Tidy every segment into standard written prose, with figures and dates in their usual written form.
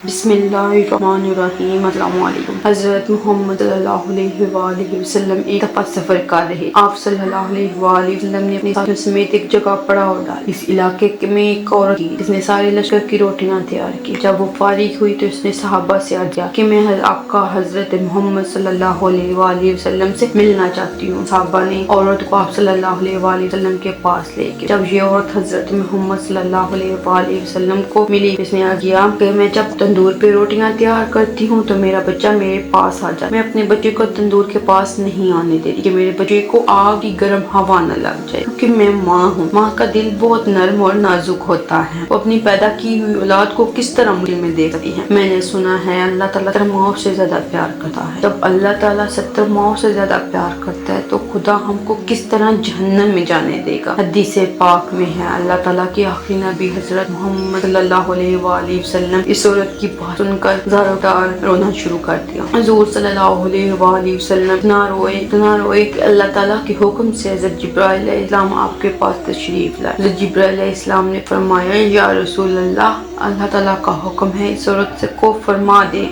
بسم اللہ الرحمن الرحیم۔ السلام علیکم۔ حضرت محمد صلی اللہ علیہ وآلہ وسلم ایک دفعہ سفر کر رہے۔ آپ صلی اللہ علیہ وآلہ وسلم نے اپنے ساتھیوں سمیت ایک جگہ پڑاؤ ڈالا۔ اس علاقے میں ایک عورت تھی جس نے سارے لشکر کی روٹیاں تیار کی۔ جب وہ فارغ ہوئی تو اس نے صحابہ سے عرض کیا کہ میں آپ کا حضرت محمد صلی اللہ علیہ وآلہ وسلم سے ملنا چاہتی ہوں۔ صحابہ نے عورت کو آپ صلی اللہ علیہ وآلہ وسلم کے پاس لے گئے۔ جب یہ عورت حضرت محمد صلی اللہ علیہ وآلہ وسلم کو ملی، اس نے عرض کیا کہ میں جب تندور پہ روٹیاں تیار کرتی ہوں تو میرا بچہ میرے پاس آ جائے۔ میں اپنے بچے کو تندور کے پاس نہیں آنے دیتی کہ میرے بچے کو آگ کی گرم ہوا نہ لگ جائے، کیونکہ میں ماں ہوں۔ ماں کا دل بہت نرم اور نازک ہوتا ہے، وہ اپنی پیدا کی ہوئی اولاد کو کس طرح مشکل میں دیکھتی ہے۔ میں نے سنا ہے اللہ تعالیٰ 70 ماؤں سے زیادہ پیار کرتا ہے۔ جب اللہ تعالیٰ 70 ماؤں سے زیادہ پیار کرتا ہے تو خدا ہم کو کس طرح جہنم میں جانے دے گا۔ حدیث پاک میں ہے، اللہ تعالیٰ کے آخری نبی حضرت محمد صلی اللہ علیہ وآلہ وسلم اس عورت کی بات سن کر زاروں دار رونا شروع کر دیا۔ حضور صلی اللہ علیہ وآلہ وسلم نہ روئے کہ اللہ تعالیٰ کے حکم سے حضرت جبرائیل علیہ السلام آپ کے پاس تشریف لائے۔ حضرت جبرائیل علیہ السلام نے فرمایا، یا رسول اللہ تعالیٰ کا حکم ہے اس عورت کو فرما دے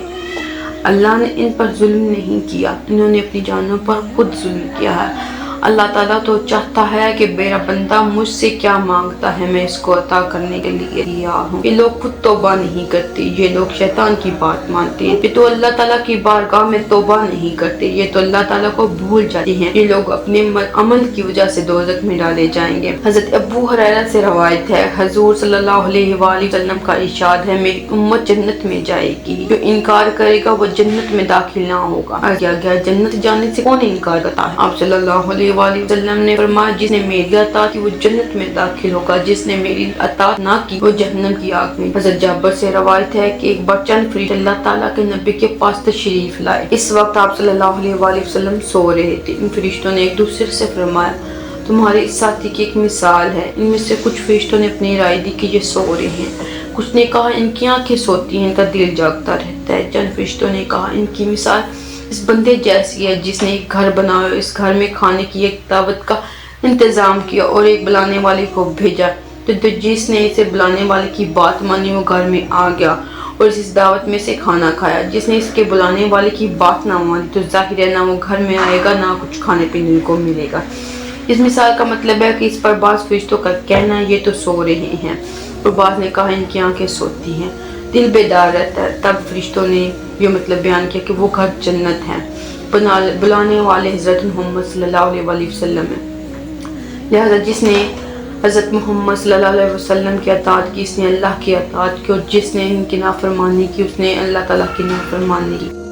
اللہ نے ان پر ظلم نہیں کیا، انہوں نے اپنی جانوں پر خود ظلم کیا ہے۔ اللہ تعالیٰ تو چاہتا ہے کہ میرا بندہ مجھ سے کیا مانگتا ہے میں اس کو عطا کرنے کے لیے تیار ہوں۔ یہ لوگ خود توبہ نہیں کرتے، یہ لوگ شیطان کی بات مانتے ہیں، یہ تو اللہ تعالیٰ کی بارگاہ میں توبہ نہیں کرتے، یہ تو اللہ تعالیٰ کو بھول جاتے ہیں، یہ لوگ اپنے عمل کی وجہ سے دوزخ میں ڈالے جائیں گے۔ حضرت ابو ہریرہ سے روایت ہے، حضور صلی اللہ علیہ وآلہ وسلم کا ارشاد ہے، میری امت جنت میں جائے گی، جو انکار کرے گا وہ جنت میں داخل نہ ہوگا۔ کیا گیا جنت جانے سے کون انکار کرتا ہے؟ آپ صلی اللہ علیہ وآلہ وسلم نے فرمایا، جس نے میری اطاعت کی وہ جنت میں داخل ہوگا، جس نے میری اطاعت نہ کی وہ جہنم کی آگ میں۔ حضرت جابر سے روایت ہے کہ ایک بار چند فرشتے اللہ تعالیٰ کے نبی کے پاس تشریف لائے۔ اس وقت آپ صلی اللہ علیہ وآلہ وسلم سو رہے تھے۔ ان فرشتوں نے ایک دوسرے سے فرمایا، تمہارے اس ساتھی کی ایک مثال ہے۔ ان میں سے کچھ فرشتوں نے اپنی رائے دی کہ یہ سو رہے ہیں، کچھ نے کہا ان کی آنکھیں سوتی ہیں، ان کا دل جاگتا رہتا ہے۔ چند فرشتوں نے کہا ان کی مثال اس بندے جیسی ہے جس نے ایک گھر بنایا، اس گھر میں کھانے کی ایک دعوت کا انتظام کیا اور ایک بلانے والے کو بھیجا، تو جس نے اسے بلانے والے کی بات مانی وہ گھر میں آ گیا اور اس دعوت میں سے کھانا کھایا۔ جس نے اس کے بلانے والے کی بات نہ مانی تو ظاہر ہے نہ وہ گھر میں آئے گا نہ کچھ کھانے پینے کو ملے گا۔ اس مثال کا مطلب ہے کہ اس پر بعض فرشتوں کا کہنا یہ تو سو رہے ہیں، اور بعض نے کہا ان کی آنکھیں سوتی ہیں، دل بیدار رہتا ہے۔ تب فرشتوں نے یہ مطلب بیان کیا کہ وہ گھر جنت ہے، بلانے والے حضرت محمد صلی اللہ علیہ وآلہ وسلم ہے۔ لہذا جس نے حضرت محمد صلی اللہ علیہ وسلم کی اطاعت کی اس نے اللہ کی اطاعت کی، اور جس نے ان کی نافرمانی کی اس نے اللہ تعالیٰ کی نافرمانی کی۔